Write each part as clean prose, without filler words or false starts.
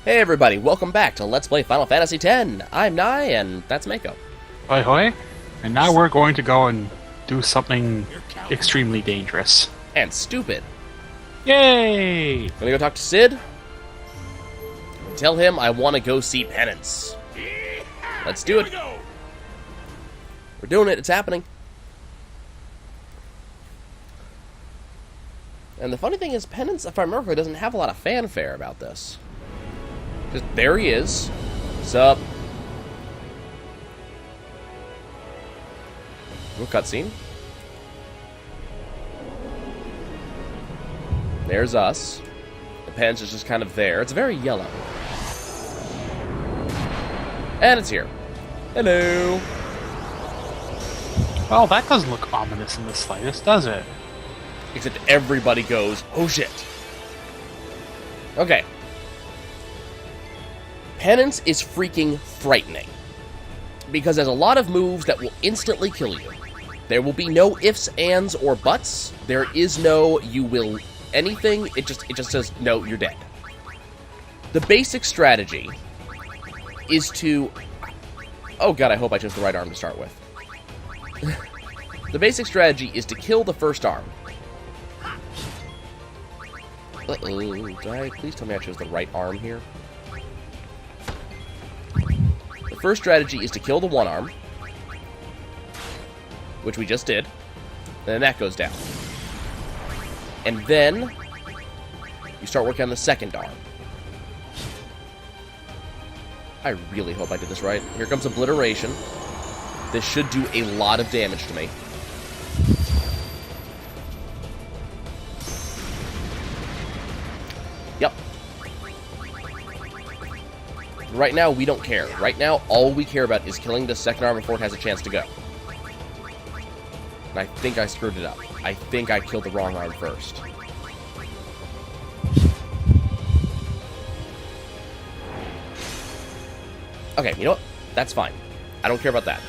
Hey everybody, welcome back to Let's Play Final Fantasy X. I'm Nai, and that's Mako. Hoi hoi. And now we're going to go and do something extremely dangerous. And stupid. Yay! Gonna go talk to Sid. Tell him I want to go see Penance. Let's do it. We're doing it, it's happening. And the funny thing is, Penance, if I remember correctly, doesn't have a lot of fanfare about this. Just, there he is. What's up? Little cutscene. There's us. The Penance is just kind of there. It's very yellow. And it's here. Hello. Well, that doesn't look ominous in the slightest, does it? Except everybody goes, oh shit. Okay. Penance is freaking frightening. Because there's a lot of moves that will instantly kill you. There will be no ifs, ands, or buts. There is no you will anything. It just says, no, you're dead. The basic strategy is to... Oh god, I hope I chose the right arm to start with. The basic strategy is to kill the first arm. Please tell me I chose the right arm here. The first strategy is to kill the one arm, which we just did. Then that goes down. And then you start working on the second arm. I really hope I did this right. Here comes Obliteration. This should do a lot of damage to me. Yep. Right now, we don't care. Right now, all we care about is killing the second arm before it has a chance to go. And I think I screwed it up. I think I killed the wrong arm first. Okay, you know what? That's fine. I don't care about that.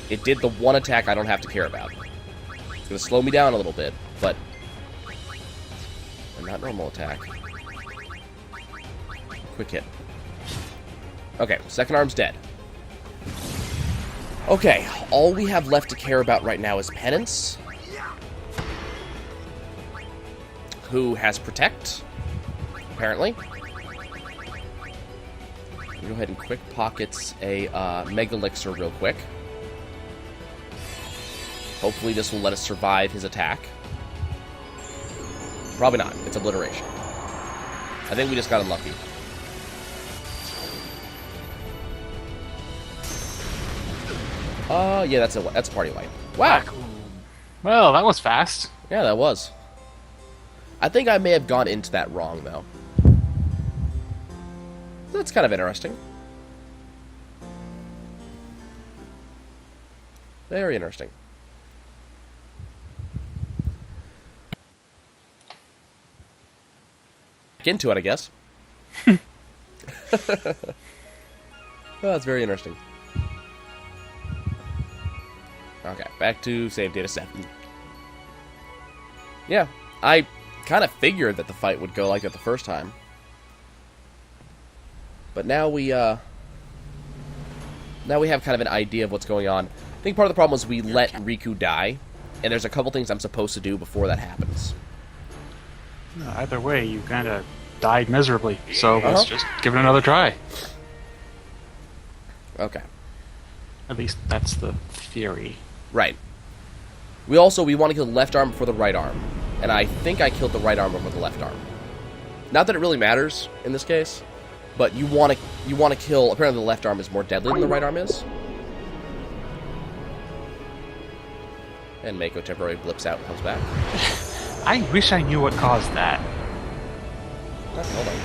It did the one attack I don't have to care about. It's going to slow me down a little bit, but... not normal attack. Quick hit. Okay, second arm's dead. Okay, all we have left to care about right now is Penance, who has Protect, apparently. Go ahead and quick pockets a Mega Elixir real quick. Hopefully this will let us survive his attack. Probably not. It's Obliteration. I think we just got unlucky. Yeah, that's a party wipe. Wow. Well, that was fast. Yeah, that was. I think I may have gone into that wrong, though. That's kind of interesting. Very interesting. Back into it, I guess. Oh, that's very interesting. Okay, back to save data 7. Yeah, I kind of figured that the fight would go like that the first time. But now we have kind of an idea of what's going on. I think part of the problem is we let Riku die, and there's a couple things I'm supposed to do before that happens. Either way, you kind of died miserably, so let's just give it another try. Okay. At least that's the theory. Right. We want to kill the left arm before the right arm, and I think I killed the right arm before the left arm. Not that it really matters in this case, but you want to kill. Apparently, the left arm is more deadly than the right arm is. And Mako temporarily blips out and comes back. I wish I knew what caused that. Hold on.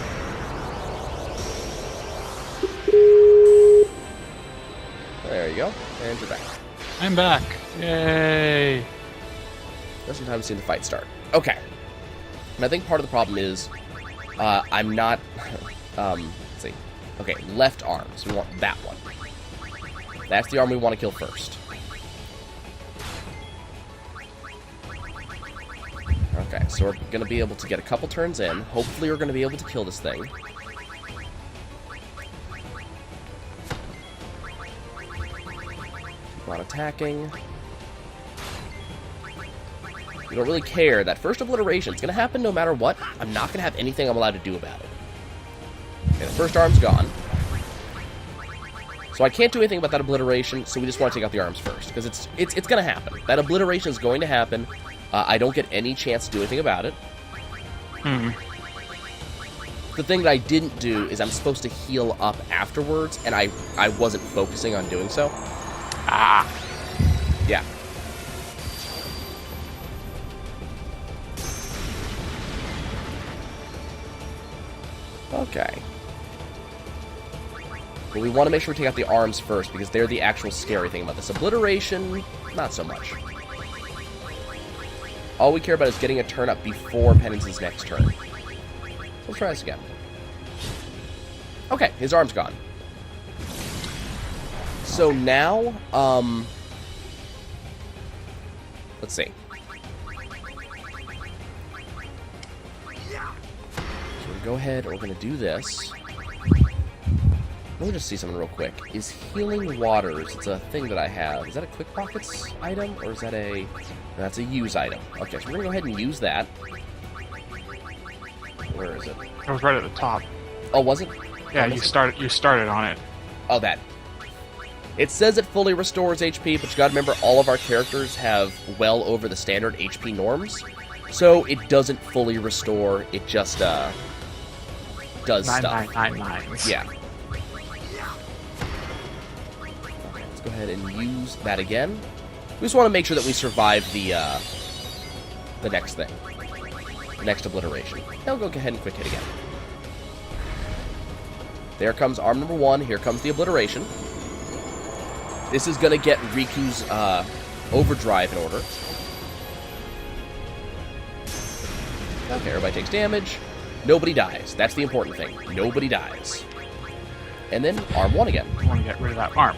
There you go, and you're back. I'm back. Yay! Just in time to see the fight start. Okay. And I think part of the problem is I'm not. Let's see. Okay, left arm. So we want that one. That's the arm we want to kill first. Okay, so we're going to be able to get a couple turns in. Hopefully we're going to be able to kill this thing. Not attacking. We don't really care. That first obliteration is going to happen no matter what. I'm not going to have anything I'm allowed to do about it. Okay, the first arm's gone. So I can't do anything about that obliteration, so we just want to take out the arms first. Because it's going to happen. That obliteration is going to happen. I don't get any chance to do anything about it. The thing that I didn't do is I'm supposed to heal up afterwards, and I wasn't focusing on doing so. Yeah. Okay. But we want to make sure we take out the arms first, because they're the actual scary thing about this. Obliteration, not so much. All we care about is getting a turn up before Penance's next turn. Let's try this again. Okay, his arm's gone. So now, let's see. So we're going to go ahead and we're going to do this. Let me just see something real quick. Is Healing Waters, it's a thing that I have. Is that a Quick Pockets item, or is that a... That's a use item. Okay, so we're going to go ahead and use that. Where is it? It was right at the top. Oh, was it? Yeah, you started on it. Oh, that. It says it fully restores HP, but you gotta remember all of our characters have well over the standard HP norms. So it doesn't fully restore, it just, does stuff. 999. Yeah. Okay, let's go ahead and use that again. We just want to make sure that we survive the next thing. The next obliteration. Now we'll go ahead and quick hit again. There comes arm number 1. Here comes the obliteration. This is going to get Riku's overdrive in order. Okay, everybody takes damage. Nobody dies. That's the important thing. Nobody dies. And then arm 1 again. I want to get rid of that arm.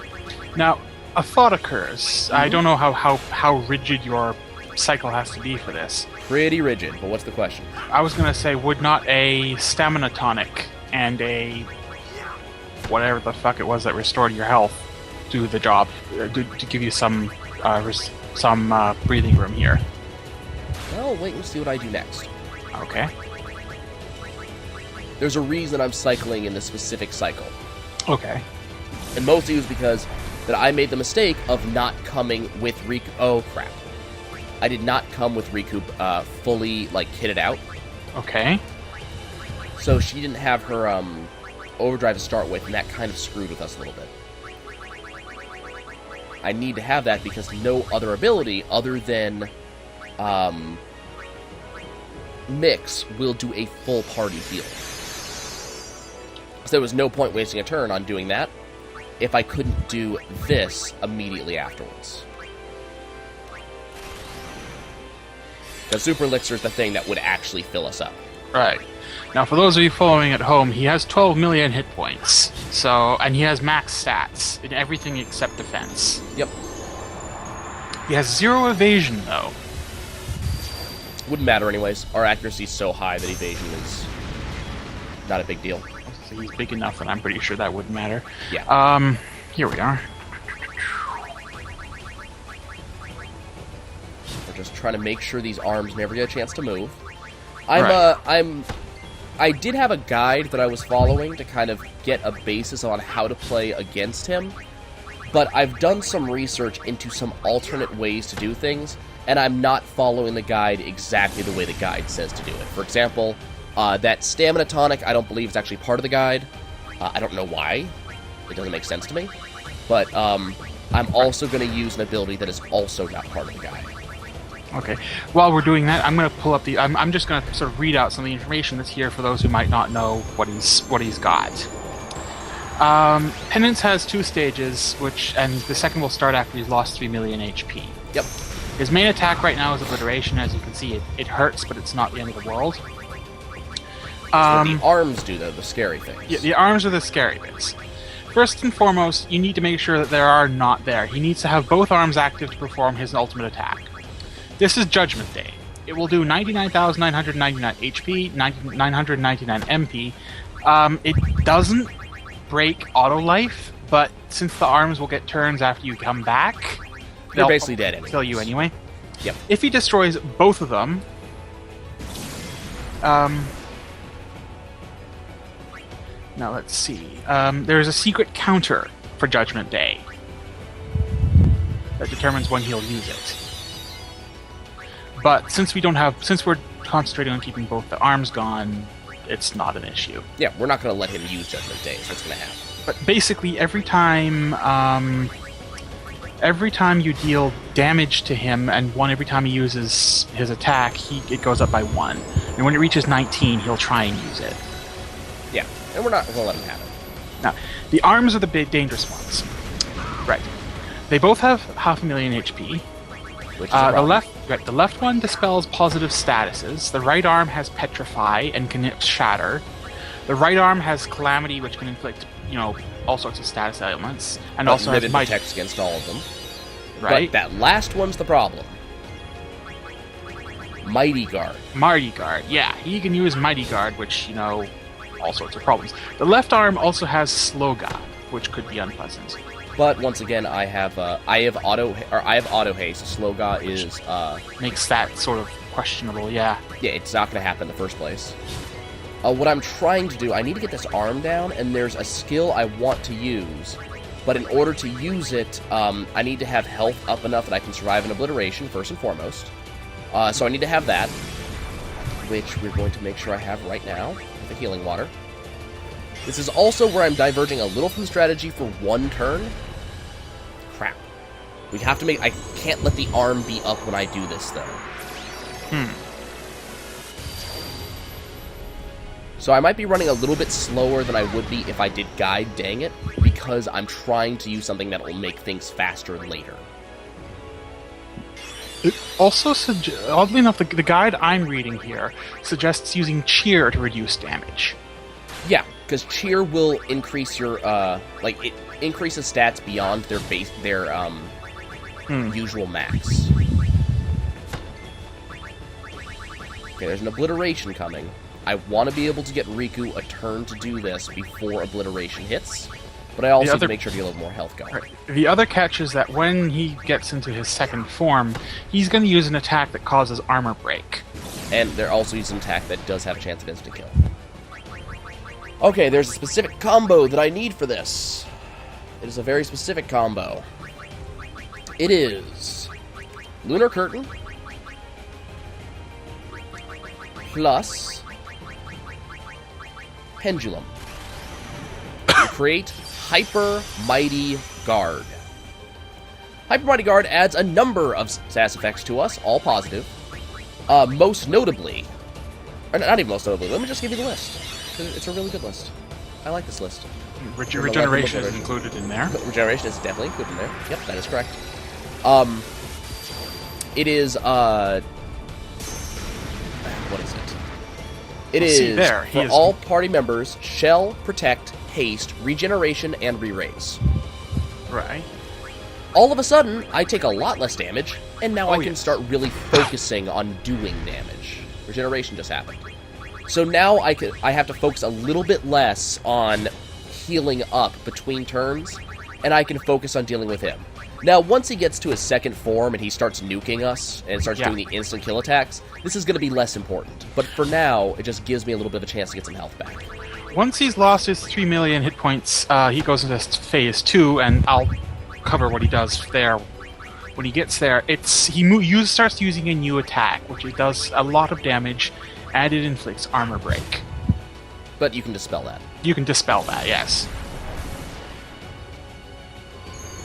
Now, a thought occurs. I don't know how rigid your cycle has to be for this. Pretty rigid, but what's the question? I was going to say, would not a stamina tonic and a whatever the fuck it was that restored your health do the job, to give you some breathing room here? Well, wait and see what I do next. Okay. There's a reason I'm cycling in this specific cycle. Okay. And mostly it was because that I made the mistake of not coming with Riku. Oh, crap. I did not come with Riku fully, like, kitted out. Okay. So she didn't have her overdrive to start with, and that kind of screwed with us a little bit. I need to have that because no other ability other than Mix will do a full party heal. So there was no point wasting a turn on doing that if I couldn't do this immediately afterwards. The Super Elixir is the thing that would actually fill us up. Right. Now, for those of you following at home, he has 12 million hit points. So, and he has max stats in everything except defense. Yep. He has 0 evasion, though. Wouldn't matter anyways. Our accuracy is so high that evasion is not a big deal. So he's big enough, and I'm pretty sure that wouldn't matter. Yeah. Here we are. We're just trying to make sure these arms never get a chance to move. I did have a guide that I was following to kind of get a basis on how to play against him, but I've done some research into some alternate ways to do things, and I'm not following the guide exactly the way the guide says to do it. For example, that stamina tonic I don't believe is actually part of the guide. I don't know why. It doesn't make sense to me. But I'm also going to use an ability that is also not part of the guide. Okay. While we're doing that, I'm going to pull up the... I'm just going to sort of read out some of the information that's here for those who might not know what he's got. Penance has 2 stages, and the second will start after he's lost 3 million HP. Yep. His main attack right now is Obliteration. As you can see, it hurts, but it's not the end of the world. What the arms do, though, the scary things. Yeah, the arms are the scary bits. First and foremost, you need to make sure that there are not there. He needs to have both arms active to perform his ultimate attack. This is Judgment Day. It will do 99,999 HP, 999 MP. It doesn't break auto life, but since the arms will get turns after you come back, They're basically dead anyway. Kill you anyway. Yep. If he destroys both of them, now let's see. There's a secret counter for Judgment Day that determines when he'll use it. But since we're concentrating on keeping both the arms gone, it's not an issue. Yeah, we're not going to let him use Judgment Day. That's what's going to happen. But basically, every time you deal damage to him, and every time he uses his attack, it goes up by 1. And when it reaches 19, he'll try and use it. Yeah, and we're not going to let him have it. Now, the arms are the big dangerous ones. Right. They both have 500,000 HP. Which is a problem. The left one dispels positive statuses. The right arm has Petrify and can shatter. The right arm has Calamity, which can inflict, all sorts of status ailments, and But also has Limited Might. protects against all of them. Right. But that last one's the problem. Mighty Guard. Mighty Guard, yeah, he can use Mighty Guard, which all sorts of problems. The left arm also has Sloga, which could be unpleasant. But once again, I have auto haste. Sloga is Makes that sort of questionable, yeah. yeah, it's not going to happen in the first place. What I'm trying to do, I need to get this arm down, and there's a skill I want to use. But in order to use it, I need to have health up enough that I can survive an obliteration, first and foremost. So I need to have that, which we're going to make sure I have right now with the healing water. This is also where I'm diverging a little from strategy for 1 turn. Crap. We have to I can't let the arm be up when I do this, though. So I might be running a little bit slower than I would be if I did guide, dang it, because I'm trying to use something that will make things faster later. It also, oddly enough, the guide I'm reading here suggests using Cheer to reduce damage. Yeah, because Cheer will increase your, it increases stats beyond their usual max. Okay, there's an obliteration coming. I want to be able to get Riku a turn to do this before obliteration hits, but I also need to make sure to get a little more health going. Right. The other catch is that when he gets into his second form, he's going to use an attack that causes armor break. And they're also using an attack that does have a chance of instant kill. Okay, there's a specific combo that I need for this. It is a very specific combo. It is Lunar Curtain plus Pendulum. Create Hyper Mighty Guard. Hyper Mighty Guard adds a number of status effects to us, all positive. Most notably, or not even most notably, let me just give you the list. It's a really good list. I like this list. Regeneration is included in there. Regeneration is definitely included in there. Yep, that is correct. It is, what is it? It is for all party members, Shell, Protect, Haste, Regeneration, and Re-Raise. Right. All of a sudden, I take a lot less damage, and now I can start really focusing on doing damage. Regeneration just happened. So now I have to focus a little bit less on healing up between turns, and I can focus on dealing with him. Now, once he gets to his second form and he starts nuking us and starts doing the instant kill attacks, this is going to be less important. But for now, it just gives me a little bit of a chance to get some health back. Once he's lost his 3 million hit points, he goes into phase 2, and I'll cover what he does there. When he gets there, he starts using a new attack, which it does a lot of damage, and it inflicts armor break. But you can dispel that. You can dispel that, yes.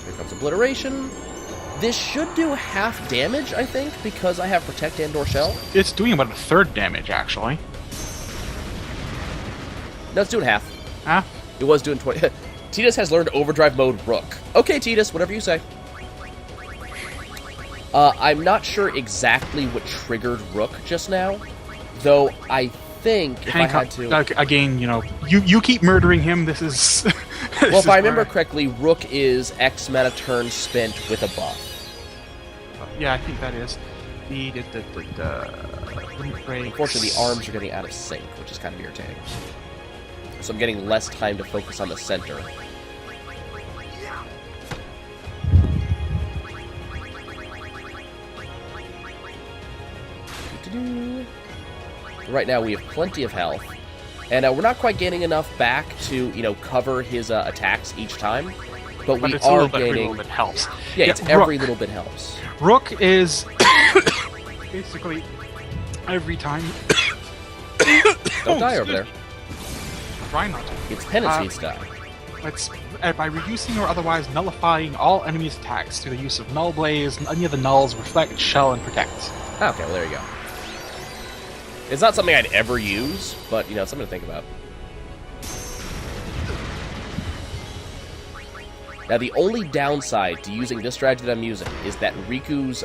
Here comes Obliteration. This should do half damage, I think, because I have Protect and or Shell. It's doing about a third damage, actually. No, it's doing half. Huh? It was doing 20. Tidus has learned Overdrive Mode Rook. Okay, Tidus, whatever you say. I'm not sure exactly what triggered Rook just now, though I think if I had to... Again, you keep murdering him, this is... Well, if I remember correctly, Rook is X amount of turns spent with a buff. Yeah, I think that is. Unfortunately, the arms are getting out of sync, which is kind of irritating. So I'm getting less time to focus on the center. Right now we have plenty of health. And we're not quite gaining enough back to, cover his attacks each time. But we it's are a little bit, every gaining... little bit helps. Yeah, it's every little bit helps. Rook is basically every time... Don't die over there. Try not to. It's penance needs to die. It's by reducing or otherwise nullifying all enemies' attacks through the use of Null Blaze, any of the nulls, Reflect, Shell, and Protect. Okay, well, there you go. It's not something I'd ever use, but, something to think about. Now, the only downside to using this strategy that I'm using is that Riku's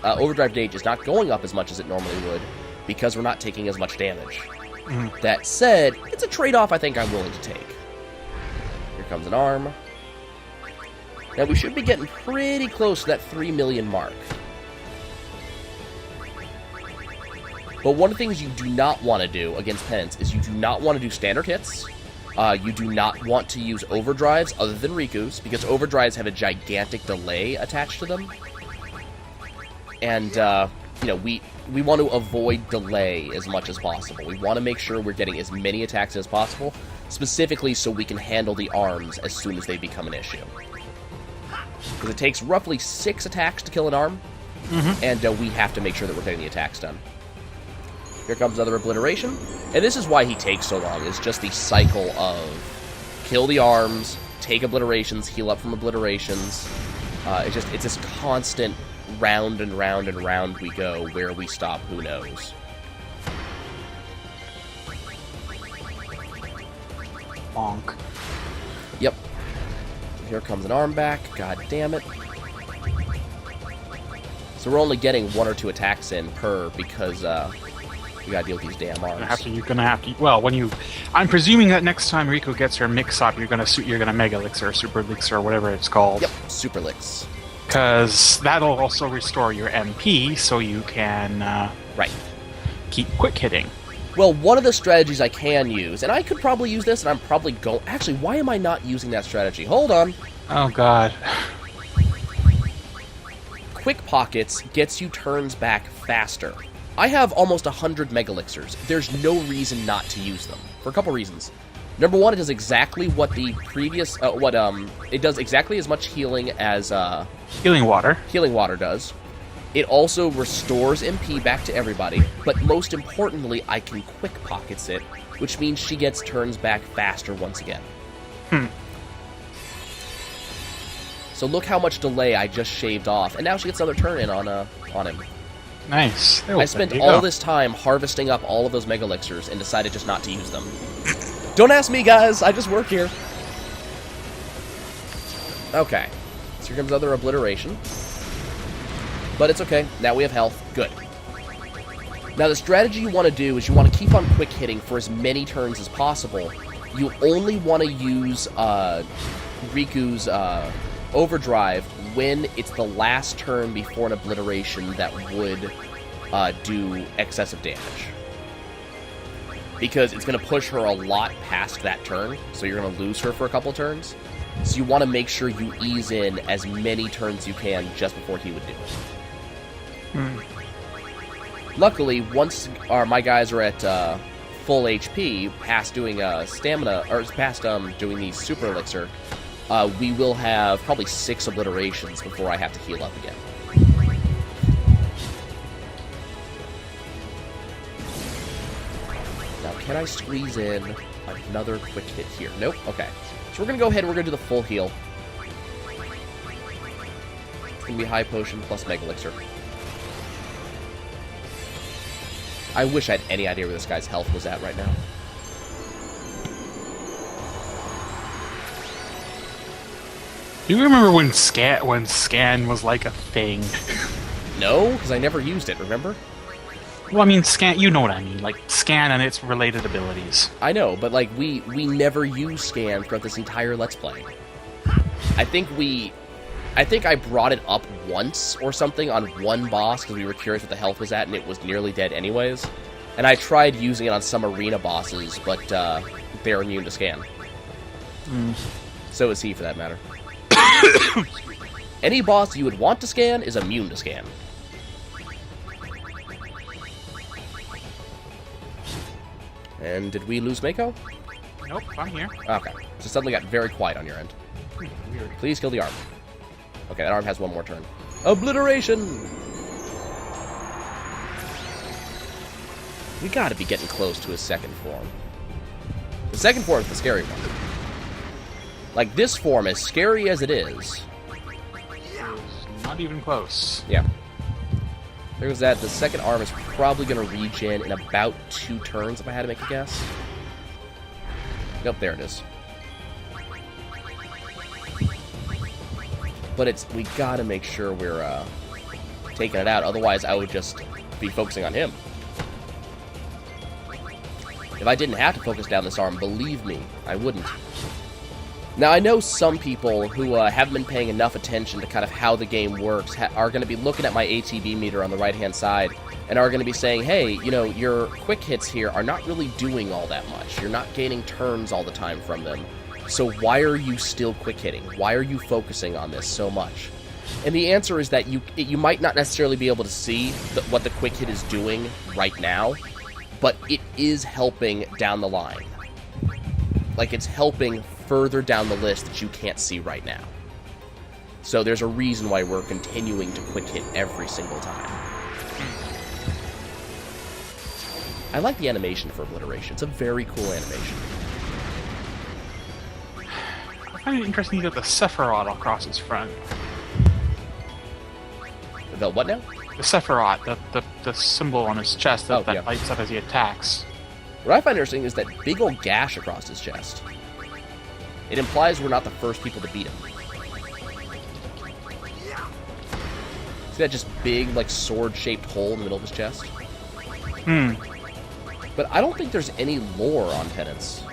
overdrive gauge is not going up as much as it normally would because we're not taking as much damage. Mm-hmm. That said, it's a trade-off I think I'm willing to take. Here comes an arm. Now, we should be getting pretty close to that 3 million mark. But one of the things you do not want to do against Penance is you do not want to do standard hits. You do not want to use overdrives other than Riku's, because overdrives have a gigantic delay attached to them. And, we want to avoid delay as much as possible. We want to make sure we're getting as many attacks as possible, specifically so we can handle the arms as soon as they become an issue. Because it takes roughly 6 attacks to kill an arm, and we have to make sure that we're getting the attacks done. Here comes another obliteration. And this is why he takes so long, is just the cycle of kill the arms, take obliterations, heal up from obliterations. It's this constant round and round and round we go. Where we stop, who knows. Bonk. Yep. Here comes an arm back. God damn it. So we're only getting 1 or 2 attacks in per because, you gotta deal with these damn arms. You're gonna have to. Well, I'm presuming that next time Riku gets her mix-up, you're gonna Mega Elixir, Super Elixir, or whatever it's called. Yep, Super Elix. Because that'll also restore your MP, so you can keep quick hitting. Well, one of the strategies I can use, and I could probably use this, and I'm probably going. Actually, why am I not using that strategy? Hold on. Oh God. Quick Pockets gets you turns back faster. I have almost 100 Mega Elixirs. There's no reason not to use them, for a couple reasons. Number one, it does exactly what the previous, it does exactly as much healing as, Healing Water. Healing Water does. It also restores MP back to everybody, but most importantly, I can Quick Pockets it, which means she gets turns back faster once again. So look how much delay I just shaved off, and now she gets another turn in on him. Nice. I spent all this time harvesting up all of those Mega Elixirs and decided just not to use them. Don't ask me, guys. I just work here. Okay. So here comes another obliteration. But it's okay. Now we have health. Good. Now the strategy you want to do is you want to keep on quick hitting for as many turns as possible. You only want to use Riku's overdrive when it's the last turn before an obliteration that would do excessive damage. Because it's going to push her a lot past that turn, so you're going to lose her for a couple turns. So you want to make sure you ease in as many turns you can just before he would do it. Luckily, once my guys are at full HP, past doing stamina, or past doing the Super Elixir, we will have probably 6 obliterations before I have to heal up again. Now, can I squeeze in another quick hit here? Nope. Okay. So we're going to go ahead and we're going to do the full heal. It's going to be High Potion plus Mega Elixir. I wish I had any idea where this guy's health was at right now. Do you remember when scan was like a thing? No, because I never used it, remember? Well, I mean, scan, you know what I mean, like scan and its related abilities. I know, but like we never used scan throughout this entire Let's Play. I think I brought it up once or something on one boss because we were curious what the health was at and it was nearly dead anyways. And I tried using it on some arena bosses, but they're immune to scan. So is he, for that matter. Any boss you would want to scan is immune to scan. And did we lose Mako? Nope, I'm here. Okay. So suddenly got very quiet on your end. Weird. Please kill the arm. Okay, that arm has one more turn. Obliteration! We gotta be getting close to his second form. The second form is the scary one. Like, this form, as scary as it is... It's not even close. Yeah. There goes that. The second arm is probably going to regen in about 2 turns, if I had to make a guess. Nope, there it is. But we gotta make sure we're taking it out, otherwise I would just be focusing on him. If I didn't have to focus down this arm, believe me, I wouldn't. Now, I know some people who haven't been paying enough attention to kind of how the game works are going to be looking at my ATB meter on the right-hand side and are going to be saying, hey, you know, your quick hits here are not really doing all that much. You're not gaining turns all the time from them. So why are you still quick hitting? Why are you focusing on this so much? And the answer is that you might not necessarily be able to see what the quick hit is doing right now, but it is helping down the line. Like, it's helping further down the list that you can't see right now. So there's a reason why we're continuing to quick hit every single time. I like the animation for Obliteration. It's a very cool animation. I find it interesting that the Sephiroth across his front. The what now? The Sephiroth, the symbol on his chest that yeah. lights up as he attacks. What I find interesting is that big old gash across his chest. It implies we're not the first people to beat him. See that just big, like, sword-shaped hole in the middle of his chest? But I don't think there's any lore on Penance.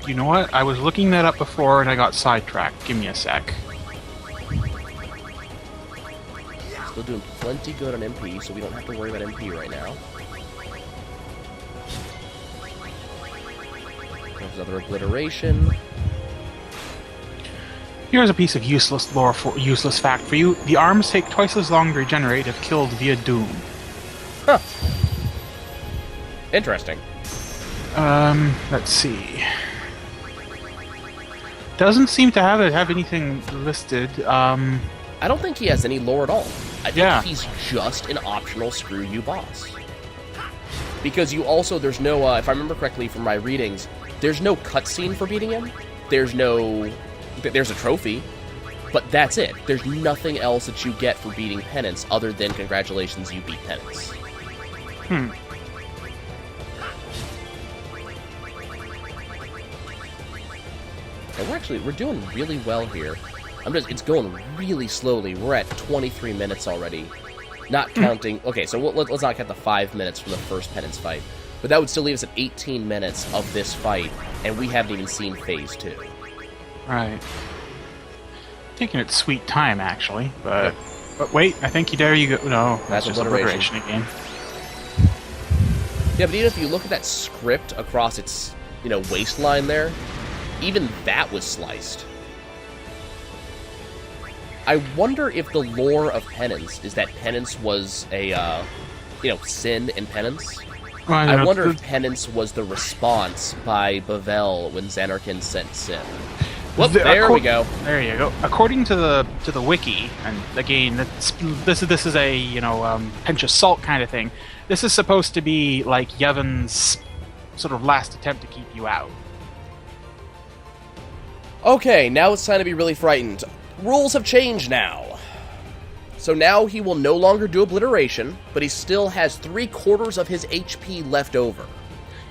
You know what? I was looking that up before and I got sidetracked. Give me a sec. Still doing plenty good on MP, so we don't have to worry about MP right now. There's another Obliteration. Here's a piece of useless useless fact for you. The arms take twice as long to regenerate if killed via Doom. Huh. Interesting. Let's see. Doesn't seem to have anything listed. I don't think he has any lore at all. I think Yeah. he's just an optional screw you boss. Because there's no, if I remember correctly from my readings, there's no cutscene for beating him. There's a trophy, but that's it. There's nothing else that you get for beating Penance other than congratulations, you beat Penance. And we're doing really well here. It's going really slowly. We're at 23 minutes already. Not counting... Okay, so let's not count the 5 minutes from the first Penance fight. But that would still leave us at 18 minutes of this fight, and we haven't even seen Phase 2. Right. Taking its sweet time, actually, but... But wait, I think there you go. No, that's just Obliteration again. Yeah, but even if you look at that script across its, waistline there, even that was sliced. I wonder if the lore of Penance is that Penance was a, sin in Penance. I wonder if Penance was the response by Bavel when Xanarkin sent Sin. Well, there we go. There you go. According to the wiki, and again, this is a pinch of salt kind of thing. This is supposed to be like Yevon's sort of last attempt to keep you out. Okay, now it's time to be really frightened. Rules have changed now. So now he will no longer do Obliteration, but he still has 3/4 of his HP left over.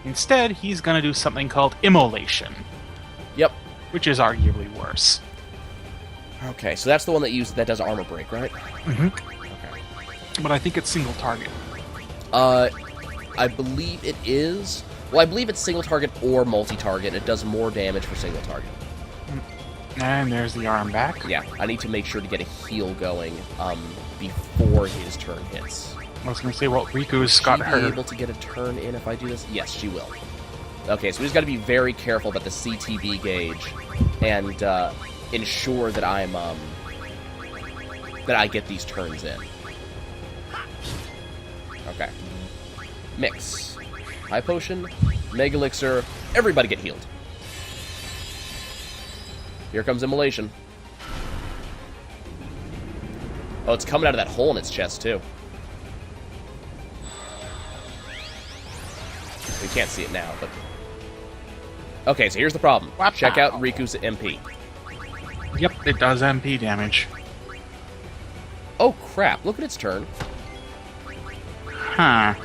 Instead, he's going to do something called Immolation. Yep. Which is arguably worse. Okay, so that's the one that does armor break, right? Mm-hmm. Okay. But I think it's single target. I believe it is. Well, I believe it's single target or multi-target. It does more damage for single target. And there's the arm back. Yeah, I need to make sure to get a heal going before his turn hits. I was going to say, well, Riku's got her. Will she be able to get a turn in if I do this? Yes, she will. Okay, so we just got to be very careful about the CTB gauge and ensure that I get these turns in. Okay. Mix. High Potion, Mega Elixir, everybody get healed. Here comes Immolation. Oh, it's coming out of that hole in its chest, too. We can't see it now, but... Okay, so here's the problem. Check out Riku's MP. Yep, it does MP damage. Oh, crap. Look at its turn. Huh.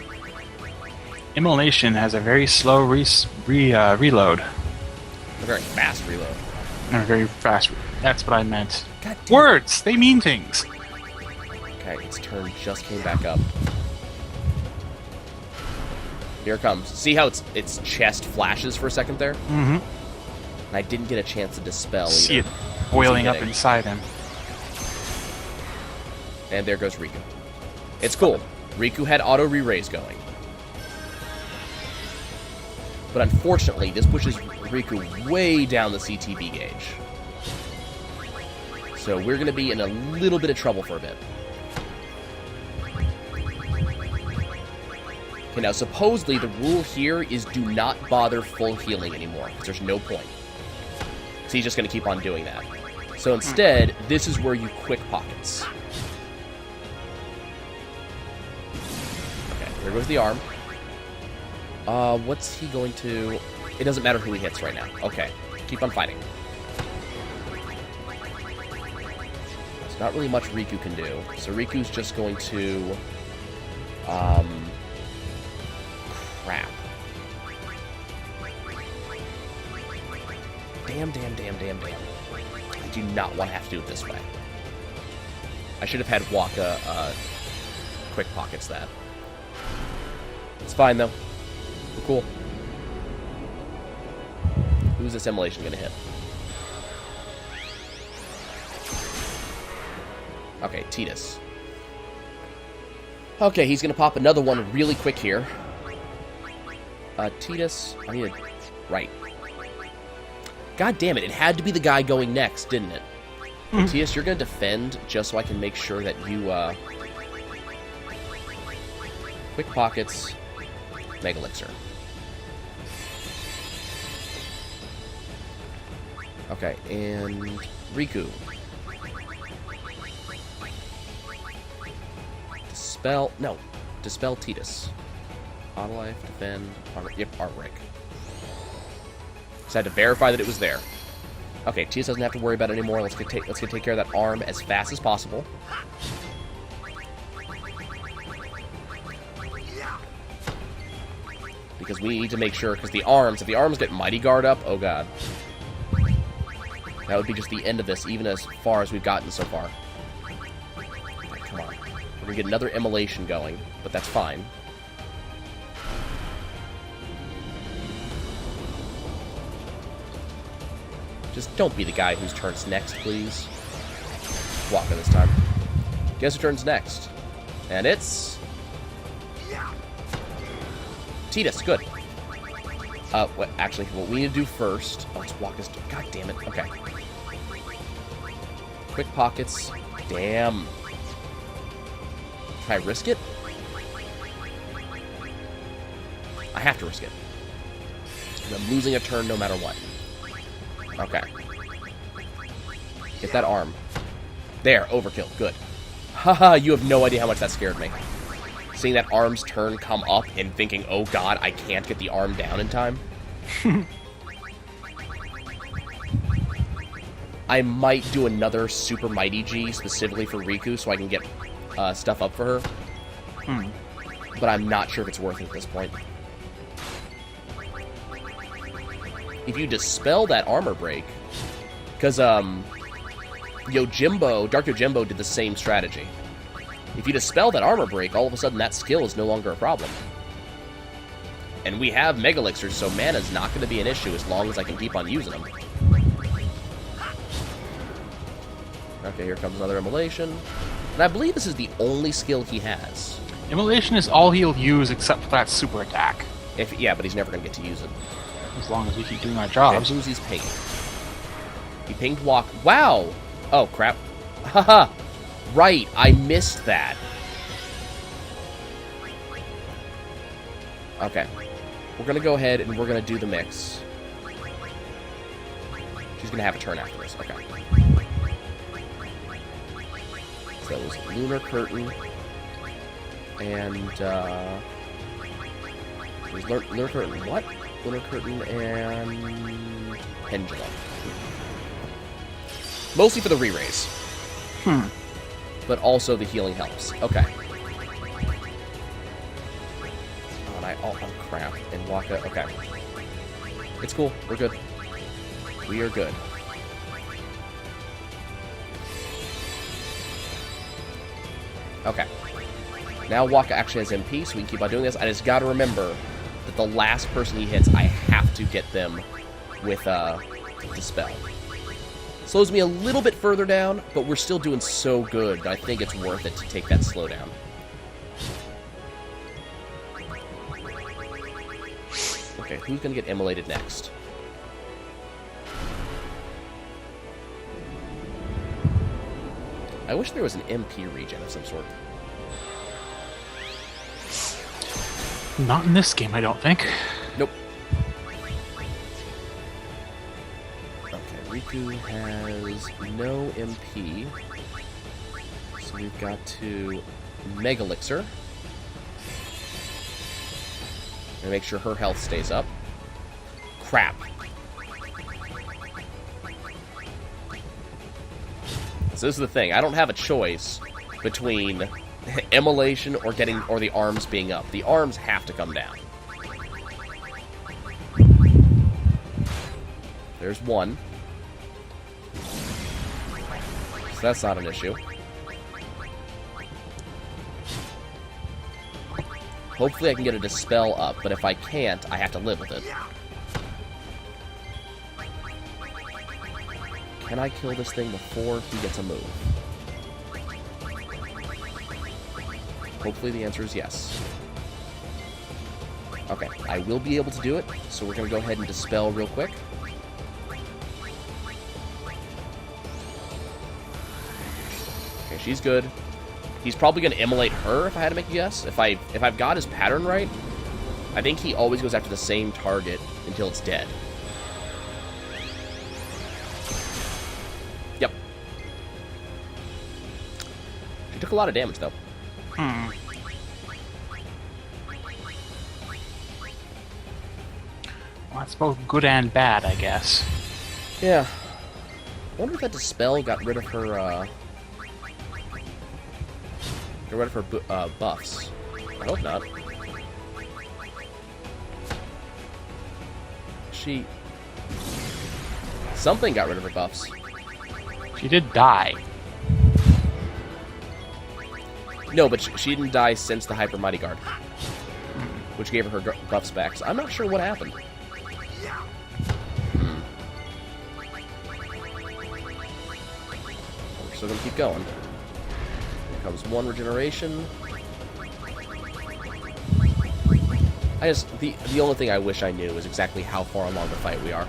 Immolation has a very slow reload. A very fast reload. And a very fast... That's what I meant. God damn. Words! They mean things! Okay, its turn just came back up. Here it comes. See how its chest flashes for a second there? Mm-hmm. And I didn't get a chance to dispel either. See it boiling up inside him. And there goes Riku. It's cool. Riku had auto re-raise going. But unfortunately, this pushes Riku way down the CTB gauge. So we're going to be in a little bit of trouble for a bit. Okay, now supposedly the rule here is do not bother full healing anymore, because there's no point. So he's just going to keep on doing that. So instead, this is where you quick pockets. Okay, there goes the arm. What's he going to... It doesn't matter who he hits right now. Okay, keep on fighting. There's not really much Riku can do. So Riku's just going to... Crap. Damn. I do not want to have to do it this way. I should have had Waka quick pockets that. It's fine, though. We're cool. Who's this Immolation going to hit? Okay, Tidus. Okay, he's going to pop another one really quick here. Tidus, I need to... Right. God damn it, it had to be the guy going next, didn't it? Tidus, you're going to defend just so I can make sure that you, quick pockets, Mega Elixir. Okay, and Riku. Dispel... No. Dispel Tidus. Auto life, defend, armor... Yep, armor break. Just had to verify that it was there. Okay, Tidus doesn't have to worry about it anymore. Let's get take care of that arm as fast as possible. Because we need to make sure, because the arms, if the arms get Mighty Guard up, oh god. That would be just the end of this, even as far as we've gotten so far. Okay, come on. We're gonna get another Immolation going, but that's fine. Just don't be the guy whose turn's next, please. Waka this time. Guess who turns next? And it's... Tidus, good. Actually, what we need to do first... Oh, it's Waka's... God damn it. Okay. Quick pockets. Damn. Can I risk it? I have to risk it. I'm losing a turn no matter what. Okay. Get that arm. There, overkill. Good. Haha, you have no idea how much that scared me. Seeing that arm's turn come up and thinking, oh god, I can't get the arm down in time. I might do another Super Mighty G specifically for Riku so I can get stuff up for her. But I'm not sure if it's worth it at this point. If you dispel that armor break, because Dark Yojimbo did the same strategy. If you dispel that armor break, all of a sudden that skill is no longer a problem. And we have Mega Elixirs, so mana's not going to be an issue as long as I can keep on using them. Okay, here comes another Immolation. And I believe this is the only skill he has. Immolation is all he'll use except for that super attack. Yeah, but he's never going to get to use it. As long as we keep doing our jobs. Okay, who's he's pinged? He pinged Walk. Wow! Oh, crap. Haha! Right, I missed that. Okay. we're going to go ahead and we're going to do the mix. She's going to have a turn after this. Okay. So that was Lunar Curtain. And, it was Lunar Curtain what? Lunar Curtain and Pendulum. Mostly for the re-raise. But also the healing helps. Okay. Oh, crap. And Waka. Okay. It's cool. We're good. We are good. Okay. Now Waka actually has MP, so we can keep on doing this. I just gotta remember that the last person he hits, I have to get them with, Dispel. Slows me a little bit further down, but we're still doing so good that I think it's worth it to take that slowdown. Okay, who's gonna get immolated next? I wish there was an MP regen of some sort. Not in this game, I don't think. Nope. Okay, Riku has no MP. So we've got to Mega Elixir. And make sure her health stays up. Crap. So this is the thing. I don't have a choice between immolation or the arms being up. The arms have to come down. There's one. So that's not an issue. Hopefully I can get a Dispel up, but if I can't, I have to live with it. Can I kill this thing before he gets a move? Hopefully the answer is yes. Okay, I will be able to do it, so we're going to go ahead and Dispel real quick. Okay, she's good. He's probably going to immolate her, if I had to make a guess. If I've got his pattern right, I think he always goes after the same target until it's dead. Yep. She took a lot of damage, though. Well, that's both good and bad, I guess. Yeah. I wonder if that Dispel got rid of her, Get rid of her buffs. I hope not. Something got rid of her buffs. She did die. No, but she didn't die since the Hyper Mighty Guard, which gave her buffs back. So I'm not sure what happened. We're still gonna keep going. Here comes one regeneration. The only thing I wish I knew is exactly how far along the fight we are.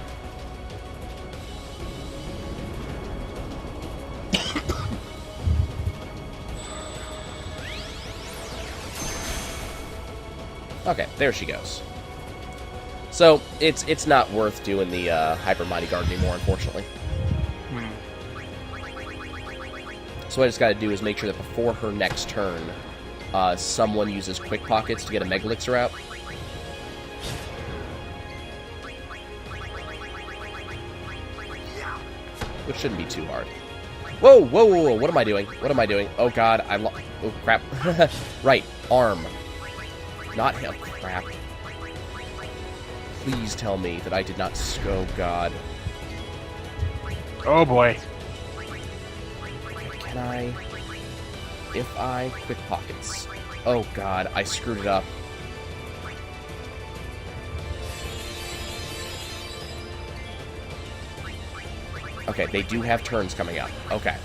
Okay, there she goes. So, it's not worth doing the Hyper Mighty Guard anymore, unfortunately. So what I just gotta do is make sure that before her next turn, someone uses Quick Pockets to get a Mega Elixir out. Which shouldn't be too hard. Whoa, whoa, whoa, whoa, what am I doing? What am I doing? Oh god, oh crap. Right, arm. Not him. Crap. Please tell me that I did not... Oh, God. Oh, boy. Can I... If I... Quick Pockets. Oh, God. I screwed it up. Okay, they do have turns coming up. Okay.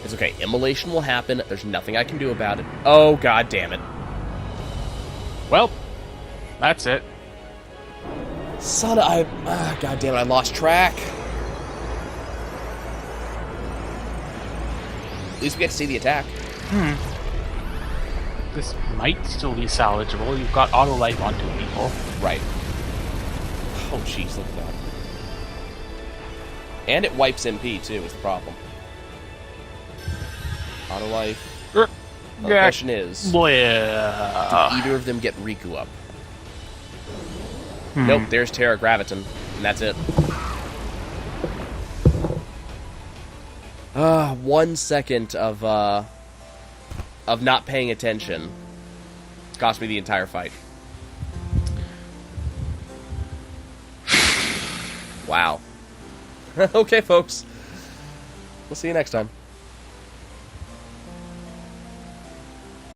It's okay. Immolation will happen. There's nothing I can do about it. Oh, god damn it. Well, that's it. Son of... god damn it, I lost track. At least we get to see the attack. This might still be salvageable. You've got auto life on 2 people. Right. Oh, jeez, look at that. And it wipes MP, too, is the problem. Auto life. Well, the question is, do either of them get Riku up? Nope, there's Terra Graviton, and that's it. 1 second of not paying attention cost me the entire fight. Wow. Okay, folks. We'll see you next time.